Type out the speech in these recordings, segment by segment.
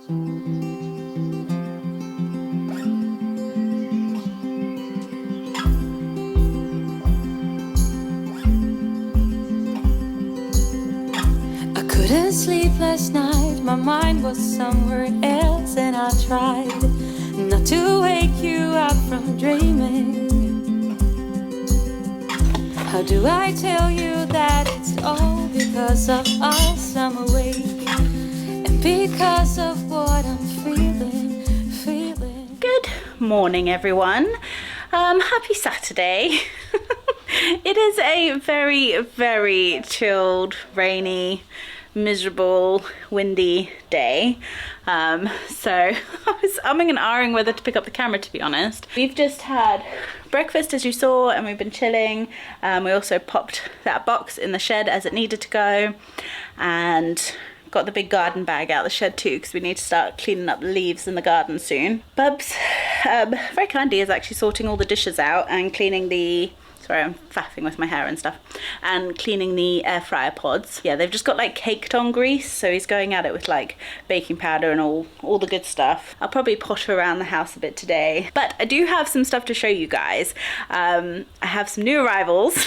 Couldn't sleep last night, my mind was somewhere else, and I tried not to wake you up from dreaming. How do I tell you that it's all because of us I'm awake, and because of what I'm feeling. Good morning, everyone. Happy Saturday. It is a very, very chilled, rainy, miserable, windy day. So I was umming and ahhing whether to pick up the camera, to be honest. We've just had breakfast, as you saw, and we've been chilling. We also popped that box in the shed as it needed to go, and got the big garden bag out of the shed too, because we need to start cleaning up the leaves in the garden soon. Bubs, very kindly, is actually sorting all the dishes out and cleaning the... Sorry, I'm faffing with my hair and stuff. And cleaning the air fryer pods. Yeah, they've just got like caked on grease, so he's going at it with like baking powder and all the good stuff. I'll probably potter around the house a bit today. But I do have some stuff to show you guys. I have some new arrivals.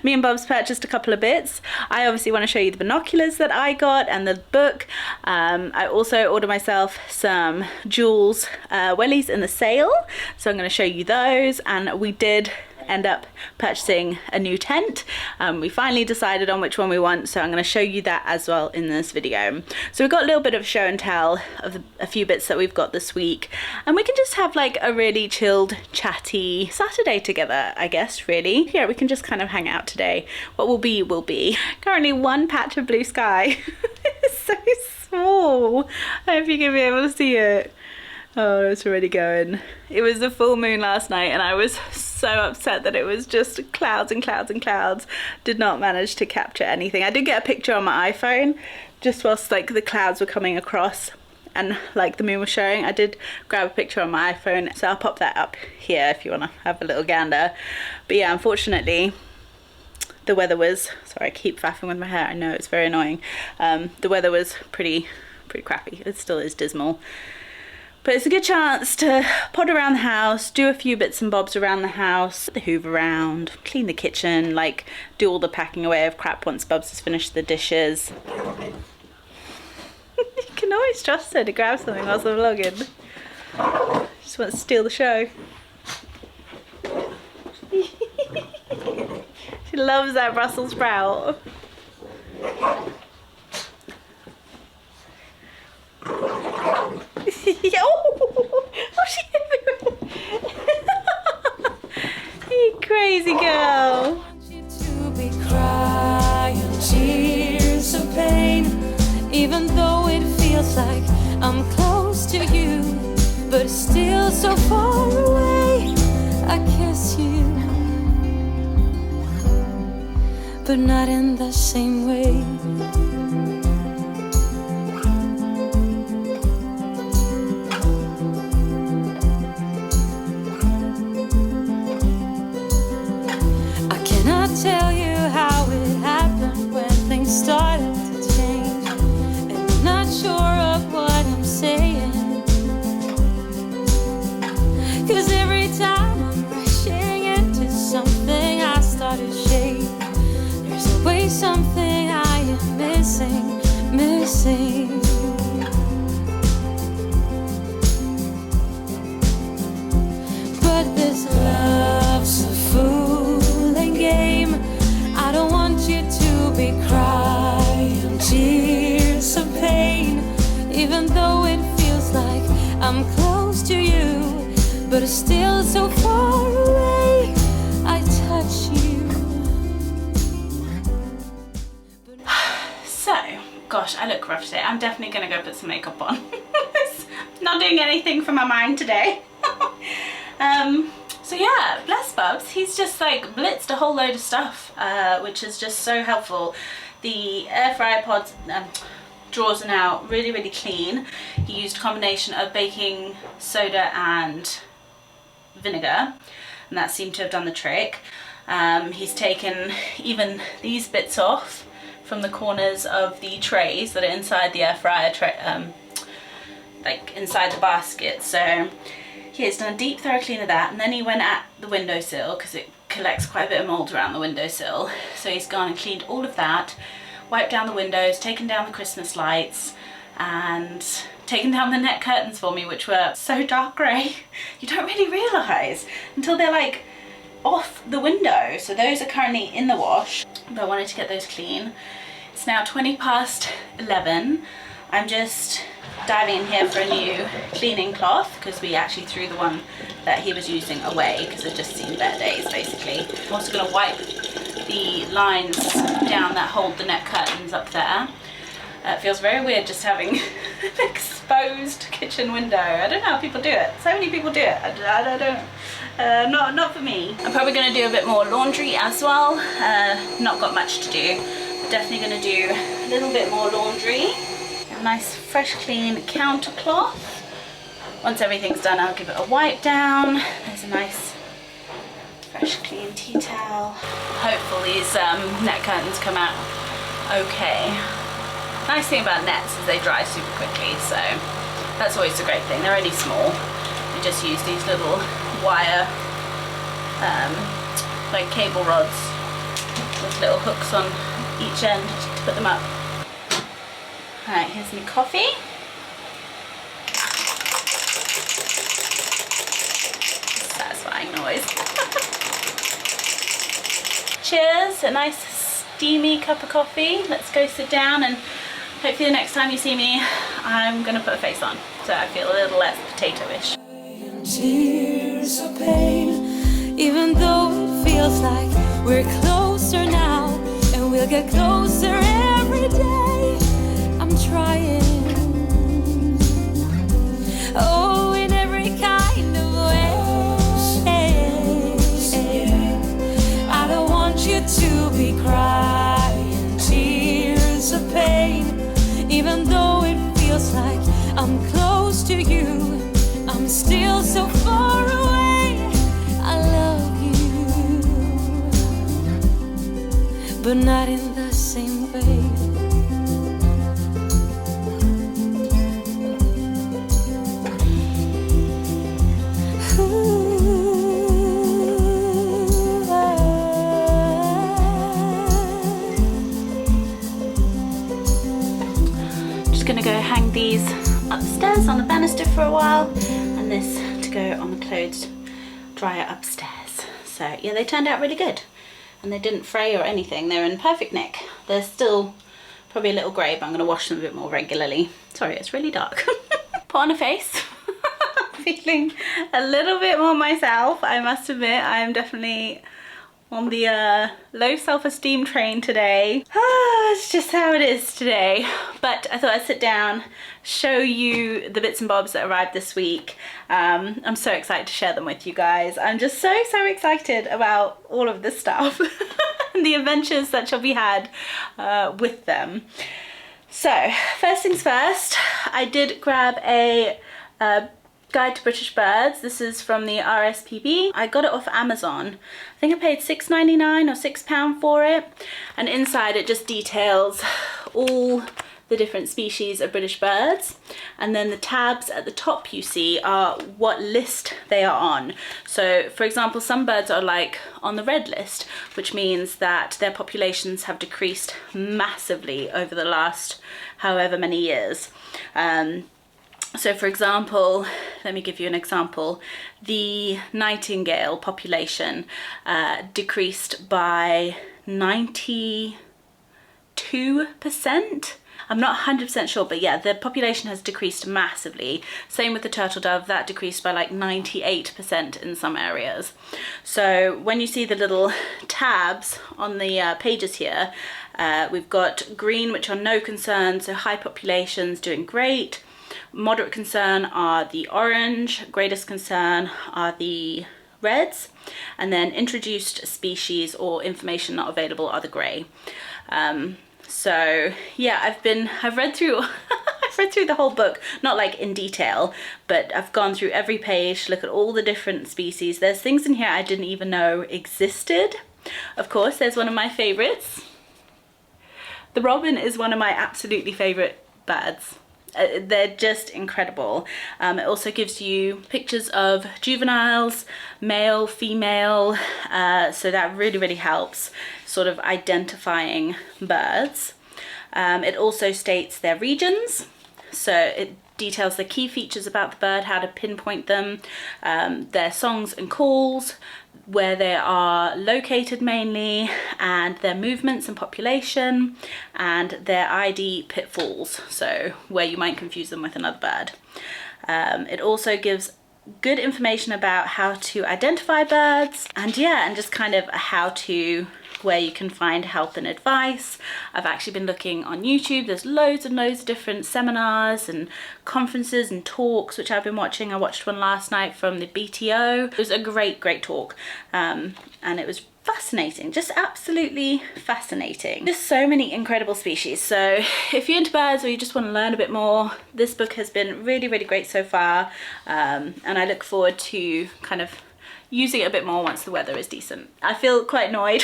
Me and Bob's purchased a couple of bits. I obviously want to show you the binoculars that I got and the book. I also ordered myself some Jules wellies in the sale, so I'm going to show you those. And we did end up purchasing a new tent. We finally decided on which one we want, so I'm going to show you that as well in this video. So we've got a little bit of show and tell of a few bits that we've got this week, and we can just have like a really chilled, chatty Saturday together, I guess, really. Yeah, we can just kind of hang out today. What will be will be. Currently one patch of blue sky. It's so small. I hope you can be able to see it. Oh, it's already going. It was the full moon last night, and I was so upset that it was just clouds and clouds and clouds. Did not manage to capture anything. I did get a picture on my iPhone just whilst like the clouds were coming across and like the moon was showing. I did grab a picture on my iPhone, so I'll pop that up here if you want to have a little gander. But yeah, unfortunately the weather was... Sorry, I keep faffing with my hair. I know, it's very annoying. The weather was pretty crappy. It still is dismal. But it's a good chance to pod around the house, do a few bits and bobs around the house, the hoover around, clean the kitchen, like do all the packing away of crap once Bubs has finished the dishes. You can always trust her to grab something whilst I'm vlogging. Just wants to steal the show. She loves that Brussels sprout. You crazy girl. I want you to be crying tears of pain, even though it feels like I'm close to you, but still so far away. I kiss you, but not in the same way. Tell you how it happened when things started to change, and I'm not sure of what I'm saying, 'cause every time I'm rushing into something I start to shake. There's always something I am missing. But this love's a fooling game. I don't want you to be crying tears of pain, even though it feels like I'm close to you, but it's still so far away. I touch you. So, gosh, I look rough today. I'm definitely gonna go put some makeup on. Not doing anything for my mind today. So yeah, bless Bubs. He's just like blitzed a whole load of stuff, which is just so helpful. The air fryer pods drawers are now really clean. He used a combination of baking soda and vinegar, and that seemed to have done the trick. He's taken even these bits off from the corners of the trays that are inside the air fryer like inside the basket. So he's done a deep thorough clean of that, and then he went at the windowsill because it collects quite a bit of mold around the windowsill. So he's gone and cleaned all of that, wiped down the windows, taken down the Christmas lights, and taken down the net curtains for me, which were so dark grey. You don't really realise until they're like off the window. So those are currently in the wash, but I wanted to get those clean. It's now 11:20. I'm just diving in here for a new cleaning cloth because we actually threw the one that he was using away because it just seen better days basically. I'm also going to wipe the lines down that hold the net curtains up there. It feels very weird just having an exposed kitchen window. I don't know how people do it. So many people do it. I don't. Not for me. I'm probably going to do a bit more laundry as well. Not got much to do. Definitely going to do a little bit more laundry. A nice fresh clean counter cloth. Once everything's done, I'll give it a wipe down. There's a nice fresh clean tea towel. Hopefully these net curtains come out okay. Nice thing about nets is they dry super quickly, so that's always a great thing. They're only small. You just use these little wire like cable rods with little hooks on each end to put them up. Alright, here's my coffee. Satisfying noise. Cheers, a nice steamy cup of coffee. Let's go sit down, and hopefully the next time you see me, I'm going to put a face on, so I feel a little less potato-ish. Tears of pain, even though it feels like we're closer now, and we'll get closer every day. I'm trying, oh, in every kind of way. I don't want you to be crying tears of pain, even though it feels like I'm close to you. I'm still so far away. I love you, but not in the same way. Just gonna go hang these upstairs on the banister for a while, and this to go on the clothes dryer upstairs. So yeah, they turned out really good, and they didn't fray or anything. They're in perfect nick. They're still probably a little grey, but I'm gonna wash them a bit more regularly. Sorry, it's really dark. Put on a face. Feeling a little bit more myself, I must admit. I'm definitely on the low self-esteem train today. It's just how it is today. But I thought I'd sit down, show you the bits and bobs that arrived this week. I'm so excited to share them with you guys. I'm just so excited about all of this stuff and the adventures that shall be had with them. So first things first, I did grab a Guide to British Birds. This is from the RSPB. I got it off Amazon. I think I paid £6.99 or £6 for it. And inside it just details all the different species of British birds. And then the tabs at the top you see are what list they are on. So for example, some birds are like on the red list, which means that their populations have decreased massively over the last however many years. So for example, let me give you an example. The nightingale population decreased by 92%. I'm not 100% sure, but yeah, the population has decreased massively. Same with the turtle dove, that decreased by like 98% in some areas. So when you see the little tabs on the pages here, we've got green, which are no concern, so high populations doing great. Moderate concern are the orange, greatest concern are the reds, and then introduced species or information not available are the grey. So yeah, I've read through I've read through the whole book, not like in detail, but I've gone through every page to look at all the different species. There's things in here I didn't even know existed. Of course, there's one of my favorites. The robin is one of my absolutely favorite birds. they're just incredible. It also gives you pictures of juveniles, male, female, so that really helps sort of identifying birds. It also states their regions, so it details the key features about the bird, how to pinpoint them, their songs and calls, where they are located mainly, and their movements and population, and their ID pitfalls, so where you might confuse them with another bird. It also gives good information about how to identify birds, and yeah, and just kind of a how-to where you can find help and advice. I've actually been looking on YouTube. There's loads and loads of different seminars and conferences and talks which I've been watching. I watched one last night from the BTO. It was a great talk, and it was fascinating, just absolutely fascinating. Just so many incredible species. So if you're into birds or you just want to learn a bit more, this book has been really great so far, and I look forward to kind of using it a bit more once the weather is decent. I feel quite annoyed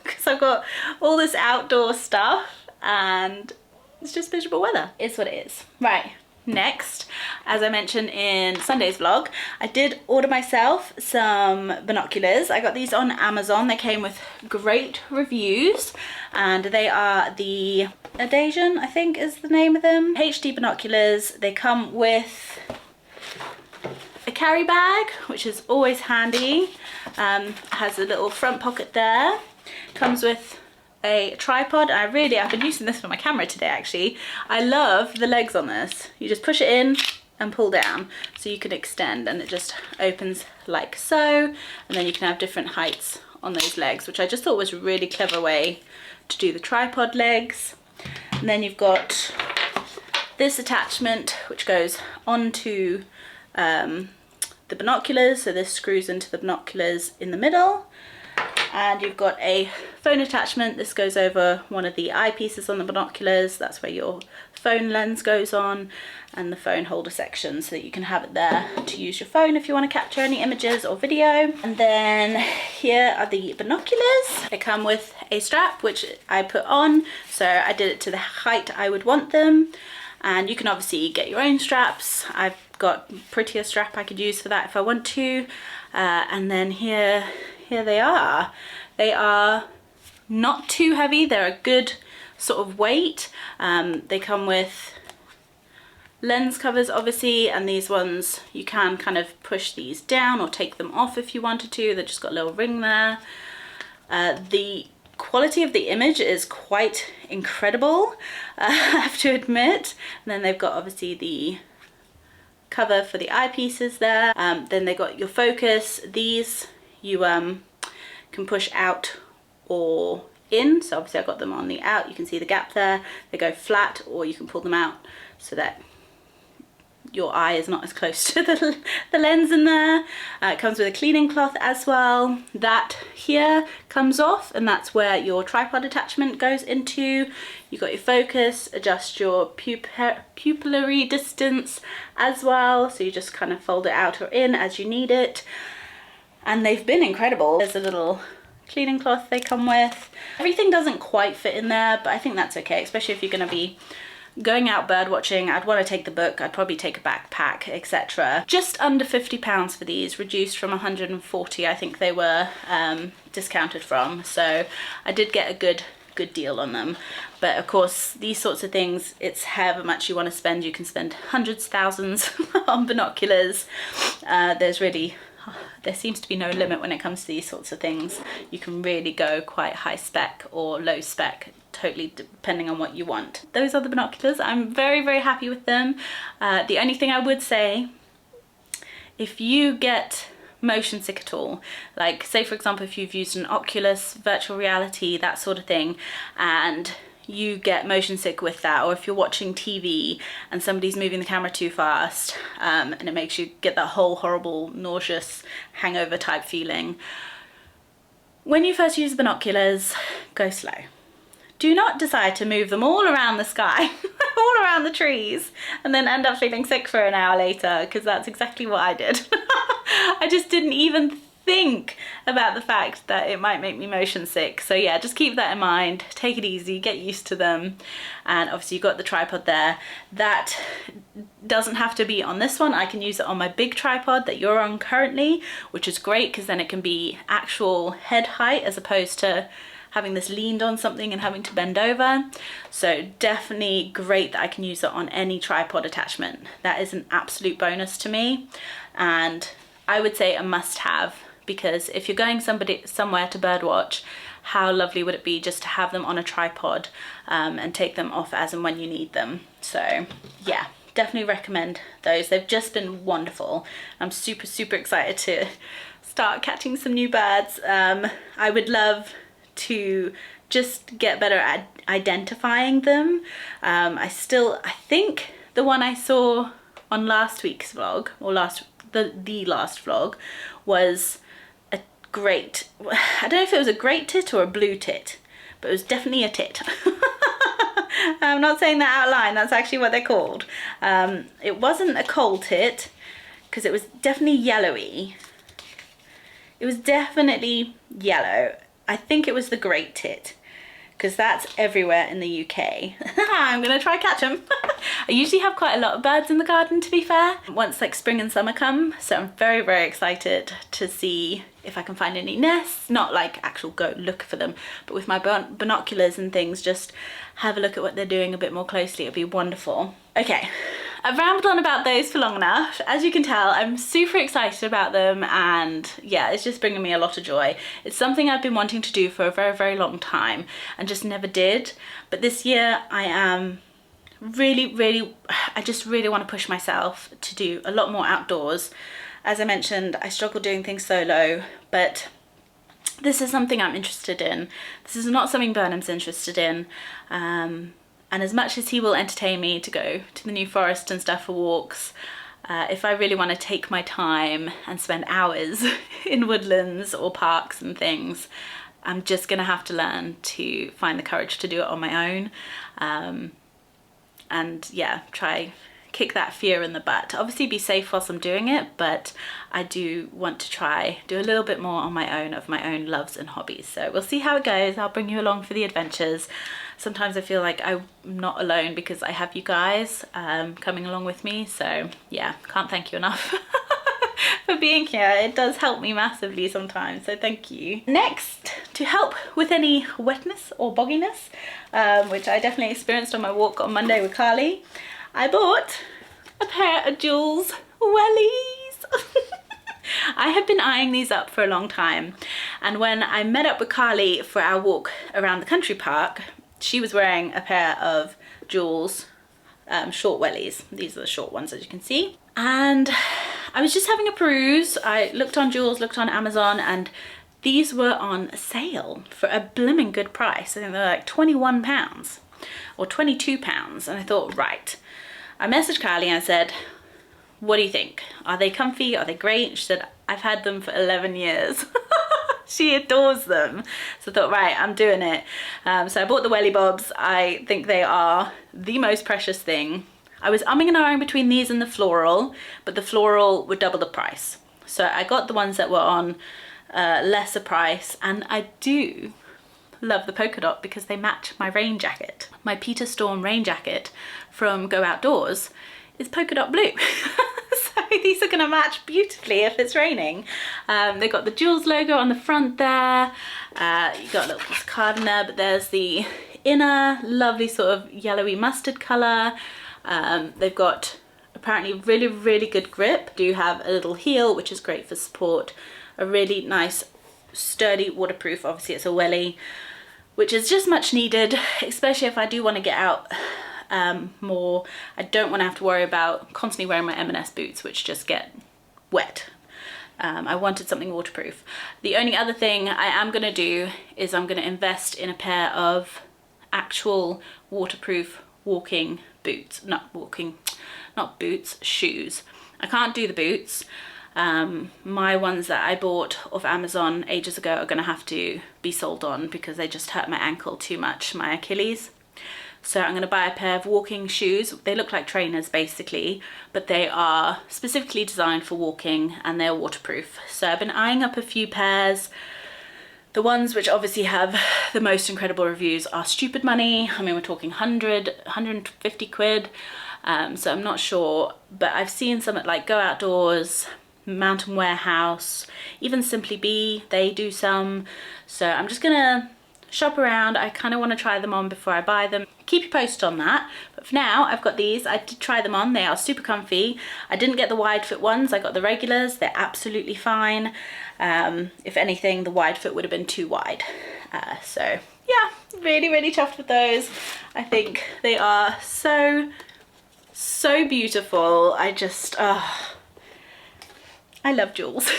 because I've got all this outdoor stuff and it's just miserable weather. It's what it is. Right, next, as I mentioned in Sunday's vlog, I did order myself some binoculars. I got these on Amazon. They came with great reviews, and they are the Adasian, I think is the name of them, HD binoculars. They come with a carry bag, which is always handy. Has a little front pocket there. Comes with a tripod. I've been using this for my camera today actually. I love the legs on this. You just push it in and pull down, so you can extend, and it just opens like so, and then you can have different heights on those legs, which I just thought was a really clever way to do the tripod legs. And then you've got this attachment which goes onto the binoculars, so this screws into the binoculars in the middle, and you've got a phone attachment. This goes over one of the eyepieces on the binoculars. That's where your phone lens goes on, and the phone holder section, so that you can have it there to use your phone if you want to capture any images or video. And then here are the binoculars. They come with a strap which I put on, so I did it to the height I would want them, and you can obviously get your own straps. I've got prettier strap I could use for that if I want to. And then here they are. They are not too heavy. They're a good sort of weight. They come with lens covers obviously, and these ones you can kind of push these down or take them off if you wanted to. They've just got a little ring there. The quality of the image is quite incredible, I have to admit. And then they've got obviously the cover for the eyepieces there. Then they got your focus. These you can push out or in, so obviously I got them on the out. You can see the gap there. They go flat, or you can pull them out so that your eye is not as close to the lens in there. It comes with a cleaning cloth as well. That here comes off, and that's where your tripod attachment goes into. You've got your focus, adjust your pupillary distance as well, so you just kind of fold it out or in as you need it. And they've been incredible. There's a little cleaning cloth they come with. Everything doesn't quite fit in there, but I think that's okay, especially if you're going to be going out bird watching. I'd want to take the book, I'd probably take a backpack, etc. Just under £50 for these, reduced from 140 I think they were discounted from, so I did get a good deal on them. But of course these sorts of things, it's however much you want to spend. You can spend hundreds, thousands on binoculars. There seems to be no limit when it comes to these sorts of things. You can really go quite high spec or low spec, totally depending on what you want. Those are the binoculars. I'm very happy with them. The only thing I would say, if you get motion sick at all, like say for example if you've used an Oculus, virtual reality, that sort of thing, and you get motion sick with that, or if you're watching TV and somebody's moving the camera too fast, and it makes you get that whole horrible nauseous hangover type feeling, when you first use binoculars, go slow. Do not decide to move them all around the sky, all around the trees, and then end up feeling sick for an hour later, because that's exactly what I did. I just didn't even think about the fact that it might make me motion sick. So yeah, just keep that in mind, take it easy, get used to them. And obviously you've got the tripod there. That doesn't have to be on this one. I can use it on my big tripod that you're on currently, which is great because then it can be actual head height as opposed to having this leaned on something and having to bend over. So definitely great that I can use it on any tripod attachment. That is an absolute bonus to me, and I would say a must have, because if you're going somewhere to birdwatch, how lovely would it be just to have them on a tripod and take them off as and when you need them. So yeah, definitely recommend those. They've just been wonderful. I'm super, super excited to start catching some new birds. I would love to just get better at identifying them. I think the one I saw on last week's vlog, or the last vlog, was a great, I don't know if it was a great tit or a blue tit, but it was definitely a tit. I'm not saying that out loud, that's actually what they're called. It wasn't a coal tit, because it was definitely yellowy. It was definitely yellow. I think it was the great tit, because that's everywhere in the UK. I'm gonna try catch them. I usually have quite a lot of birds in the garden, to be fair, once like spring and summer come, so I'm very, very excited to see if I can find any nests. Not like actual go look for them, but with my binoculars and things, just have a look at what they're doing a bit more closely. It'd be wonderful. Okay, I've rambled on about those for long enough. As you can tell, I'm super excited about them, and yeah, it's just bringing me a lot of joy. It's something I've been wanting to do for a very, very long time and just never did. But this year I am I just really want to push myself to do a lot more outdoors. As I mentioned, I struggle doing things solo, but this is something I'm interested in. This is not something Burnham's interested in. And as much as he will entertain me to go to the New Forest and stuff for walks, if I really want to take my time and spend hours in woodlands or parks and things, I'm just gonna have to learn to find the courage to do it on my own. And yeah, try kick that fear in the butt. Obviously be safe whilst I'm doing it, but I do want to try do a little bit more on my own, of my own loves and hobbies. So we'll see how it goes. I'll bring you along for the adventures. Sometimes I feel like I'm not alone because I have you guys coming along with me. So yeah, can't thank you enough for being here. It does help me massively sometimes, so thank you. Next, to help with any wetness or bogginess, which I definitely experienced on my walk on Monday with Carly, I bought a pair of Jules wellies. I have been eyeing these up for a long time, and when I met up with Carly for our walk around the country park, she was wearing a pair of Jules short wellies. These are the short ones, as you can see. And I was just having a peruse. I looked on Jules, looked on Amazon, and these were on sale for a blimmin' good price. I think they're like £21 or £22. And I thought, right. I messaged Carly and I said, what do you think? Are they comfy? Are they great? She said, I've had them for 11 years. She adores them. So I thought, right, I'm doing it. So I bought the welly bobs. I think they are the most precious thing. I was umming and ahhing between these and the floral, but the floral would double the price. So I got the ones that were on lesser price, and I do love the polka dot because they match my rain jacket. My Peter Storm rain jacket from Go Outdoors is polka dot blue. So these are gonna match beautifully if it's raining. They've got the Jules logo on the front there. You've got a little piece of card in there, but there's the inner lovely sort of yellowy mustard color. They've got apparently really, really good grip. Do have a little heel, which is great for support. A really nice, sturdy, waterproof, obviously it's a welly, which is just much needed, especially if I do want to get out more. I don't want to have to worry about constantly wearing my M&S boots, which just get wet. I wanted something waterproof. The only other thing I am going to do is I'm going to invest in a pair of actual waterproof walking boots. Not boots, shoes. I can't do the boots. My ones that I bought off Amazon ages ago are going to have to be sold on because they just hurt my ankle too much, my Achilles. So I'm going to buy a pair of walking shoes. They look like trainers basically, but they are specifically designed for walking and they're waterproof. So I've been eyeing up a few pairs. The ones which obviously have the most incredible reviews are stupid money. I mean, we're talking 100, 150 quid. So I'm not sure, but I've seen some at like Go Outdoors, Mountain Warehouse, even Simply Be, they do some. So I'm just gonna shop around. I kind of want to try them on before I buy them. Keep you posted on that. But for now, I've got these. I did try them on. They are super comfy. I didn't get the wide foot ones. I got the regulars. They're absolutely fine. If anything, the wide foot would have been too wide. So yeah, really, really chuffed with those. I think they are so beautiful. I just, I love jewels.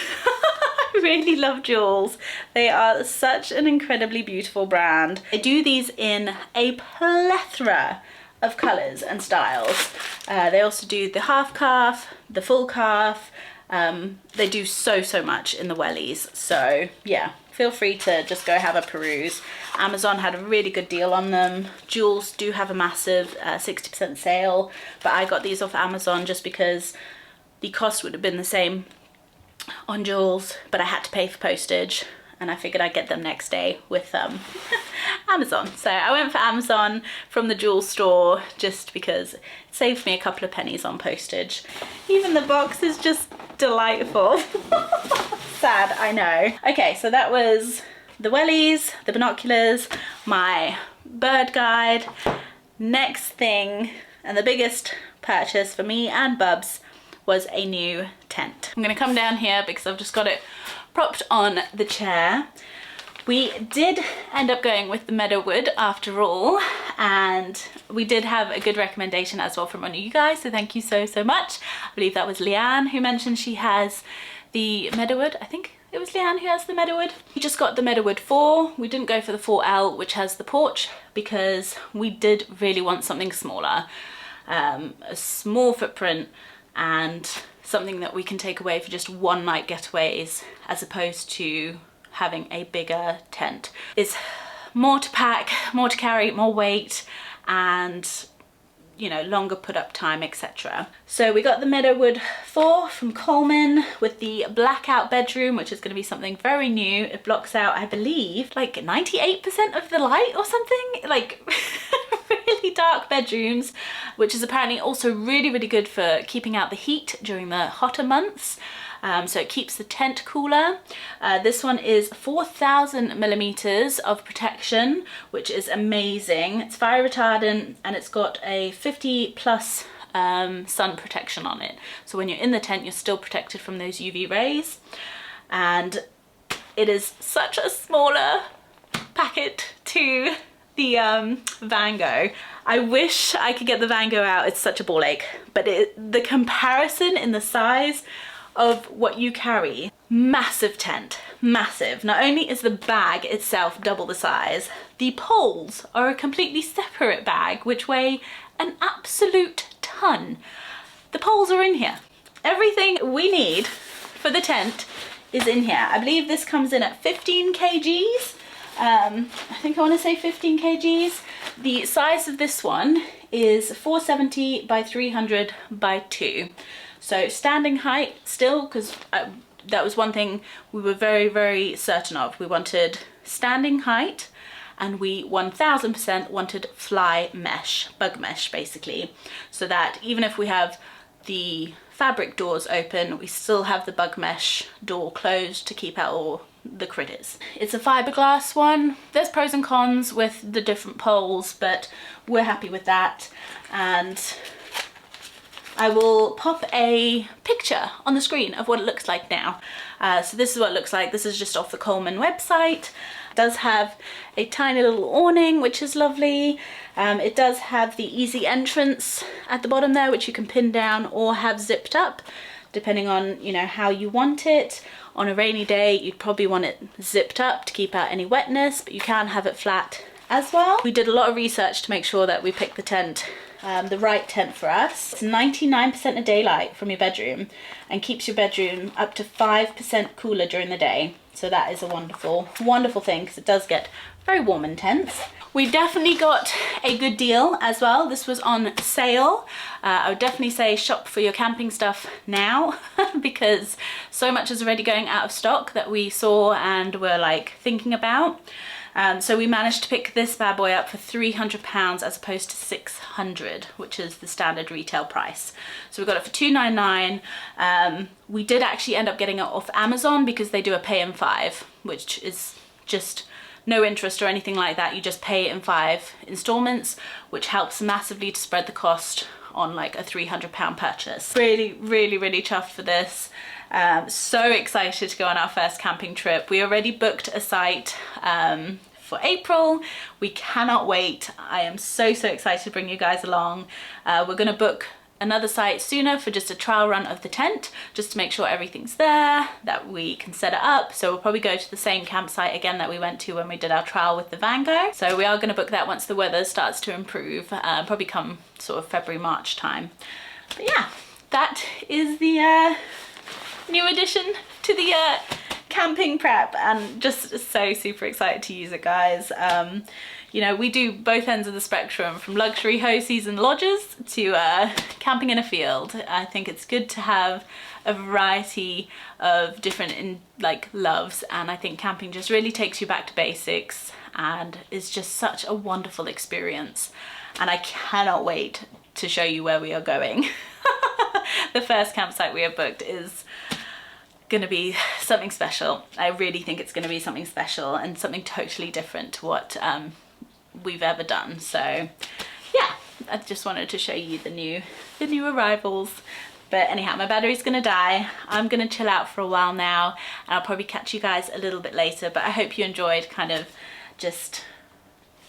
I really love jewels. They are such an incredibly beautiful brand. They do these in a plethora of colours and styles. They also do the half calf, the full calf. They do so much in the wellies. So yeah, feel free to just go have a peruse. Amazon had a really good deal on them. Jewels do have a massive 60% sale, but I got these off Amazon just because the cost would have been the same on jewels, but I had to pay for postage and I figured I'd get them next day with Amazon. So I went for Amazon from the jewel store just because it saved me a couple of pennies on postage. Even the box is just delightful. Sad, I know. Okay, so that was the wellies, the binoculars, my bird guide. Next thing, and the biggest purchase for me and Bubs, was a new tent. I'm gonna come down here because I've just got it propped on the chair. We did end up going with the meadowwood after all, and we did have a good recommendation as well from one of you guys, so thank you so much. I believe that was Leanne who mentioned she has the meadowwood. I think it was Leanne who has the meadowwood. We just got the meadowwood 4. We didn't go for the 4L, which has the porch, because we did really want something smaller, a small footprint, and something that we can take away for just one night getaways, as opposed to having a bigger tent. It's more to pack, more to carry, more weight, and you know, longer put up time, etc. So we got the Meadowwood 4 from Coleman with the blackout bedroom, which is going to be something very new. It blocks out, I believe, like 98% of the light or something, like really dark bedrooms, which is apparently also really good for keeping out the heat during the hotter months. So it keeps the tent cooler. This one is 4,000 millimeters of protection, which is amazing. It's fire retardant and it's got a 50 plus sun protection on it. So when you're in the tent, you're still protected from those UV rays. And it is such a smaller packet to the Vango. I wish I could get the Vango out. It's such a ball ache, but the comparison in the size of what you carry, massive tent, massive. Not only is the bag itself double the size, the poles are a completely separate bag which weigh an absolute ton. The poles are in here. Everything we need for the tent is in here. I believe this comes in at 15 kgs. I think I want to say 15 kgs. The size of this one is 470 by 300 by 2. So standing height still, because that was one thing we were very certain of. We wanted standing height, and we 1000% wanted fly mesh, bug mesh basically, so that even if we have the fabric doors open, we still have the bug mesh door closed to keep out all the critters. It's a fiberglass one. There's pros and cons with the different poles, but we're happy with that. And I will pop a picture on the screen of what it looks like now. So this is what it looks like. This is just off the Coleman website. It does have a tiny little awning, which is lovely. It does have the easy entrance at the bottom there, which you can pin down or have zipped up, depending on, you know, how you want it. On a rainy day, you'd probably want it zipped up to keep out any wetness, but you can have it flat as well. We did a lot of research to make sure that we picked the tent, the right tent for us. It's 99% of daylight from your bedroom and keeps your bedroom up to 5% cooler during the day. So that is a wonderful thing, because it does get very warm and tense. We definitely got a good deal as well. This was on sale. I would definitely say shop for your camping stuff now because so much is already going out of stock that we saw and were like thinking about. So we managed to pick this bad boy up for £300 as opposed to £600, which is the standard retail price. So we got it for $2.99. We did actually end up getting it off Amazon because they do a pay in 5, which is just no interest or anything like that. You just pay it in 5 installments, which helps massively to spread the cost on like a £300 purchase. Really, really, really chuffed for this. So excited to go on our first camping trip. We already booked a site for April. We cannot wait. I am so excited to bring you guys along. We're gonna book another site sooner for just a trial run of the tent, just to make sure everything's there, that we can set it up. So we'll probably go to the same campsite again that we went to when we did our trial with the Vango. So we are gonna book that once the weather starts to improve, probably come sort of February, March time. But yeah, that is the new addition to the camping prep, and just so super excited to use it, guys. You know, we do both ends of the spectrum, from luxury hosies and lodges to camping in a field. I think it's good to have a variety of different loves, and I think camping just really takes you back to basics and is just such a wonderful experience. And I cannot wait to show you where we are going. The first campsite we have booked is gonna be something special. I really think it's gonna be something special and something totally different to what we've ever done. So yeah, I just wanted to show you the new arrivals. But anyhow, my battery's gonna die. I'm gonna chill out for a while now, and I'll probably catch you guys a little bit later. But I hope you enjoyed kind of just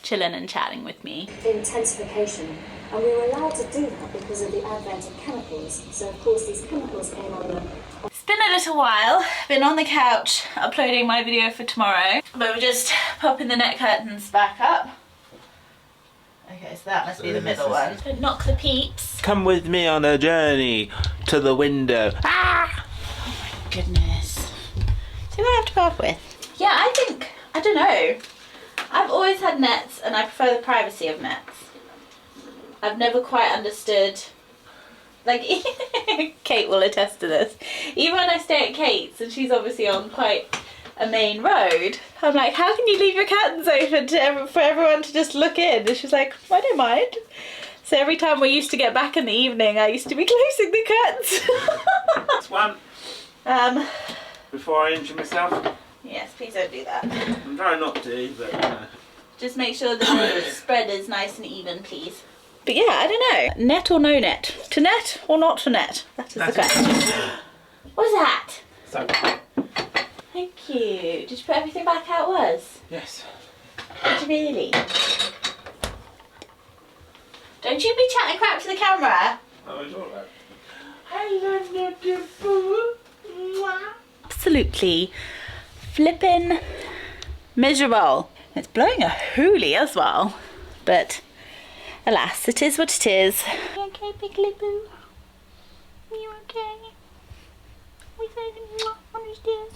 chilling and chatting with me. Intensification, and we were allowed to do that because of the advent of chemicals. So of course these chemicals came on the... It's been a little while, been on the couch uploading my video for tomorrow, but we're just popping the net curtains back up. Okay, so that must be the middle one. Don't knock the peeps. Come with me on a journey to the window. Ah! Oh my goodness. See what I have to put up with? Yeah, I don't know. I've always had nets and I prefer the privacy of nets. I've never quite understood, like, Kate will attest to this. Even when I stay at Kate's and she's obviously on quite a main road, I'm like, how can you leave your curtains open for everyone to just look in? And she's like, I don't mind. So every time we used to get back in the evening, I used to be closing the curtains. That's one. Before I injure myself. Yes, please don't do that. I'm trying not to, but just make sure the spread is nice and even, please. But yeah, I don't know. Net or no net? To net or not to net? That is the question. What's that? So. Thank you. Did you put everything back how it was? Yes. Did you really? Don't you be chatting crap to the camera. Oh, it's all right. Hello, beautiful. Absolutely flippin' miserable. It's blowing a hoolie as well, but alas, it is what it is. You okay, Piggly Boo? You okay? We said on your stairs.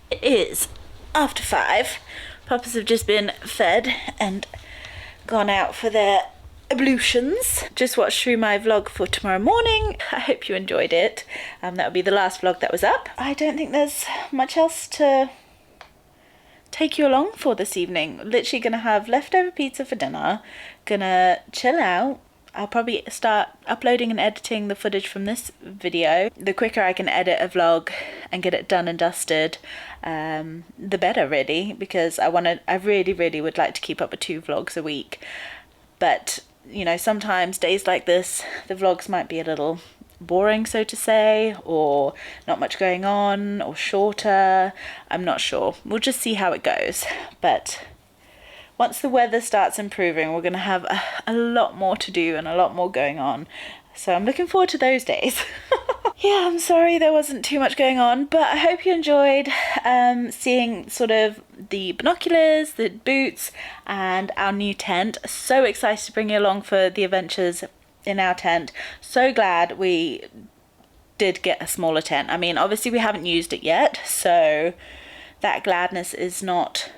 It is after 5. Puppies have just been fed and gone out for their ablutions. Just watched through my vlog for tomorrow morning. I hope you enjoyed it. That'll be the last vlog that was up. I don't think there's much else to take you along for this evening. Literally gonna have leftover pizza for dinner, gonna chill out. I'll probably start uploading and editing the footage from this video. The quicker I can edit a vlog and get it done and dusted, the better, really, because I really would like to keep up with 2 vlogs a week. But you know, sometimes days like this, the vlogs might be a little boring, so to say, or not much going on, or shorter. I'm not sure. We'll just see how it goes. But once the weather starts improving, we're going to have a lot more to do and a lot more going on. So I'm looking forward to those days. Yeah, I'm sorry there wasn't too much going on, but I hope you enjoyed seeing sort of the binoculars, the boots, and our new tent. So excited to bring you along for the adventures in our tent. So glad we did get a smaller tent. I mean, obviously we haven't used it yet, so that gladness is not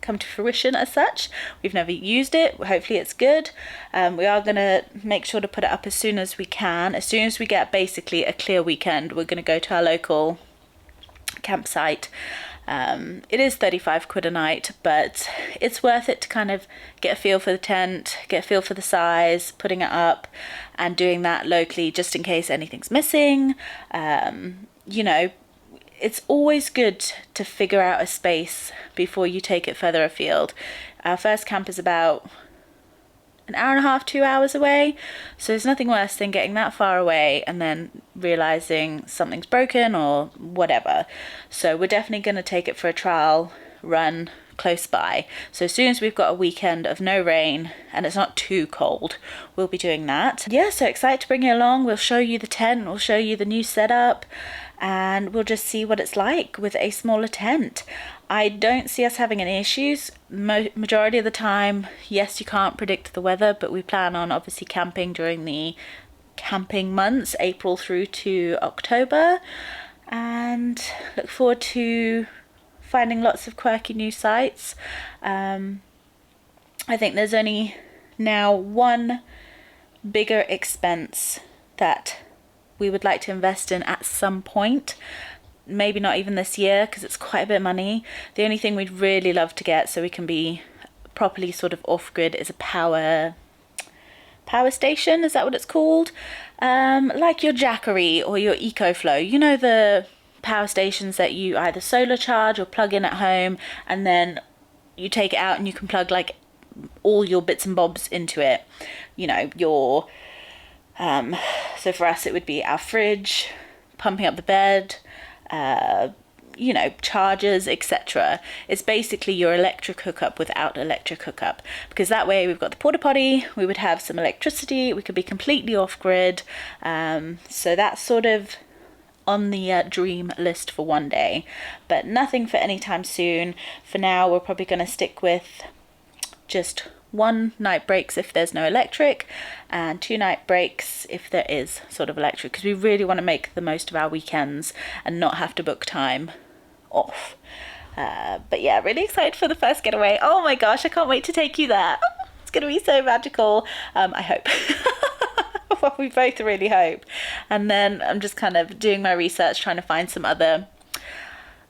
come to fruition as such. We've never used it. Hopefully it's good. We are going to make sure to put it up as soon as we can. As soon as we get basically a clear weekend, we're going to go to our local campsite. It is 35 quid a night, but it's worth it to kind of get a feel for the tent, get a feel for the size, putting it up and doing that locally just in case anything's missing. You know, it's always good to figure out a space before you take it further afield. Our first camp is about an hour and a half, 2 hours away, so there's nothing worse than getting that far away and then realizing something's broken or whatever. So we're definitely going to take it for a trial run close by. So as soon as we've got a weekend of no rain and it's not too cold, we'll be doing that. Yeah, so excited to bring you along. We'll show you the tent, we'll show you the new setup, and we'll just see what it's like with a smaller tent. I don't see us having any issues. Majority of the time, yes, you can't predict the weather, but we plan on obviously camping during the camping months, April through to October, and look forward to finding lots of quirky new sites. I think there's only now one bigger expense that we would like to invest in at some point. Maybe not even this year because it's quite a bit of money. The only thing we'd really love to get so we can be properly sort of off-grid is a power station, is that what it's called? Like your Jackery or your EcoFlow, you know, the power stations that you either solar charge or plug in at home, and then you take it out and you can plug like all your bits and bobs into it. You know, your so for us it would be our fridge, pumping up the bed, you know, chargers, etc. It's basically your electric hookup without electric hookup, because that way we've got the porta potty, we would have some electricity, we could be completely off grid. So that's sort of on the dream list for one day, but nothing for any time soon. For now, we're probably going to stick with just 1 night breaks if there's no electric, and 2 night breaks if there is sort of electric, because we really want to make the most of our weekends and not have to book time off. But yeah, really excited for the first getaway. Oh my gosh, I can't wait to take you there. It's going to be so magical. I hope. Well, we both really hope. And then I'm just kind of doing my research, trying to find some other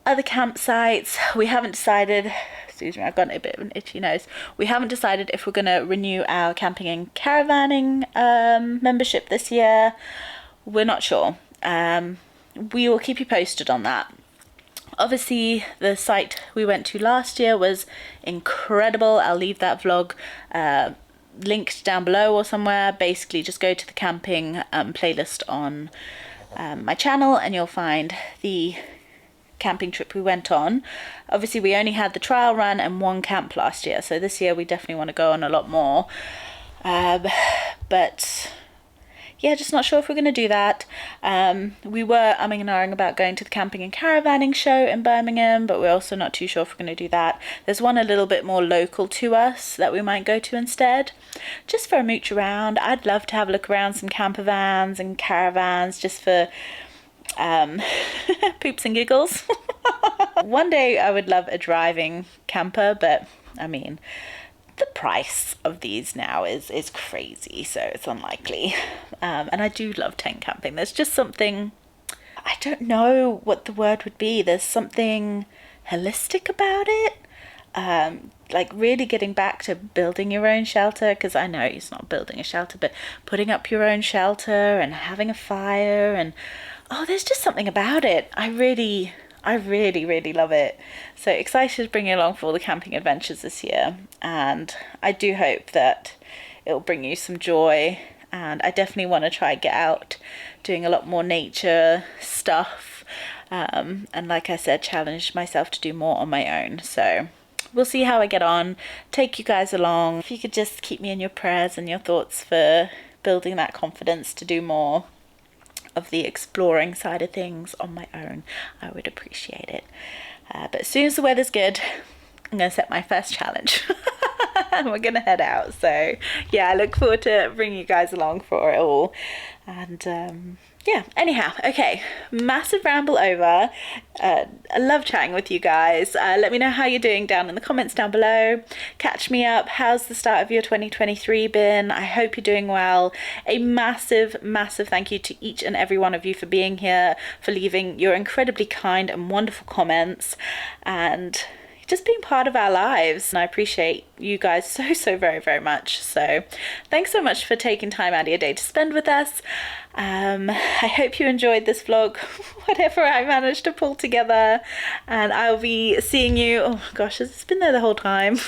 campsites. We haven't decided, excuse me, I've got a bit of an itchy nose. We haven't decided if we're going to renew our camping and caravanning membership this year. We're not sure. We will keep you posted on that. Obviously, the site we went to last year was incredible. I'll leave that vlog linked down below or somewhere. Basically, just go to the camping playlist on my channel and you'll find the camping trip we went on. Obviously, we only had the trial run and 1 camp last year, so this year we definitely want to go on a lot more. But yeah, just not sure if we're going to do that. We were umming and ahhing about going to the camping and caravanning show in Birmingham, but we're also not too sure if we're going to do that. There's one a little bit more local to us that we might go to instead, just for a mooch around. I'd love to have a look around some camper vans and caravans just for poops and giggles. One day I would love a driving camper, but I mean, the price of these now is crazy, so it's unlikely. And I do love tent camping. There's just something, I don't know what the word would be, there's something holistic about it. Like really getting back to building your own shelter, because I know it's not building a shelter, but putting up your own shelter and having a fire, and there's just something about it. I really love it. So excited to bring you along for all the camping adventures this year, and I do hope that it'll bring you some joy, and I definitely want to try get out doing a lot more nature stuff, and like I said, challenge myself to do more on my own. So we'll see how I get on, take you guys along. If you could just keep me in your prayers and your thoughts for building that confidence to do more of the exploring side of things on my own, I would appreciate it. But as soon as the weather's good, I'm going to set my first challenge and we're going to head out. So yeah, I look forward to bringing you guys along for it all. And yeah, anyhow, okay, massive ramble over. I love chatting with you guys. Let me know how you're doing down in the comments down below. Catch me up. How's the start of your 2023 been? I hope you're doing well. A massive thank you to each and every one of you for being here, for leaving your incredibly kind and wonderful comments, and just being part of our lives. And I appreciate you guys so very much. So thanks so much for taking time out of your day to spend with us. I hope you enjoyed this vlog, whatever I managed to pull together, and I'll be seeing you, oh gosh, it's been there the whole time.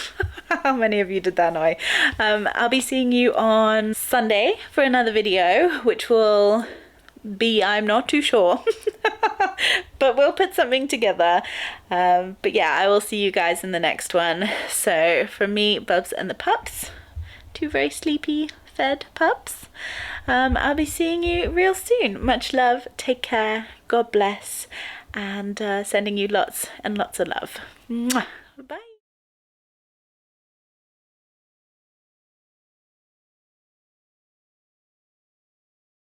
How many of you did that annoy? I'll be seeing you on Sunday for another video, which will be, I'm not too sure, but we'll put something together. But yeah, I will see you guys in the next one. So from me, Bubs and the pups, two very sleepy fed pups, I'll be seeing you real soon. Much love, take care, God bless, and sending you lots and lots of love. Mwah. Bye.